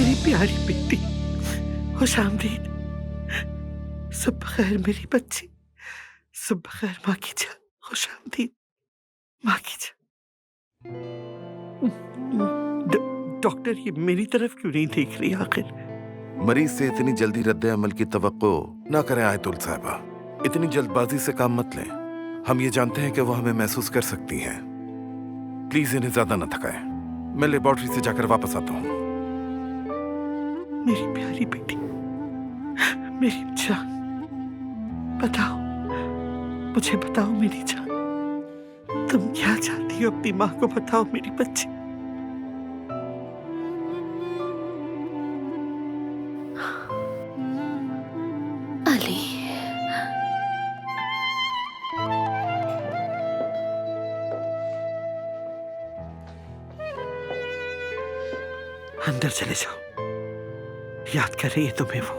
मेरी प्यारी बेटी, खुशामदीद। सुबह खैर मेरी बच्ची, सुबह खैर माँ की जान, खुशामदीद माँ की जान। डॉक्टर ये मेरी तरफ क्यों नहीं देख रही आखिर? मरीज से इतनी जल्दी रद्द अमल की तवक्को ना करें आयतुल साहिबा। इतनी जल्दबाजी से काम मत लें। हम ये जानते हैं कि वो हमें महसूस कर सकती हैं। प्लीज इन्हें ज्यादा न थकाएं। मैं लेबोरेटरी से जाकर वापस आता हूँ। मेरी प्यारी बेटी, मेरी जान, बताओ, मुझे बताओ मेरी जान, तुम क्या चाहती हो अपनी माँ को बताओ मेरी बच्ची। अली, अंदर चले जाओ, याद कर रही है तुम्हें वो।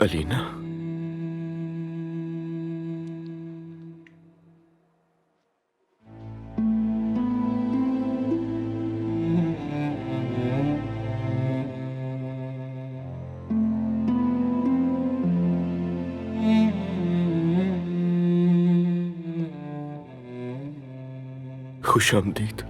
अलीना, खुशामदीद।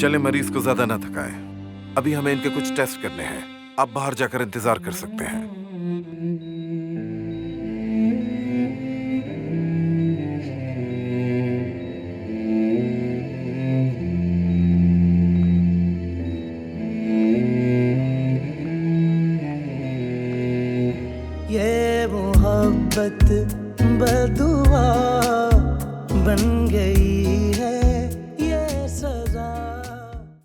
चले, मरीज को ज्यादा ना थकाएं। अभी हमें इनके कुछ टेस्ट करने हैं। आप बाहर जाकर इंतजार कर सकते हैं। ये मोहब्बत बदुआ बन गई है,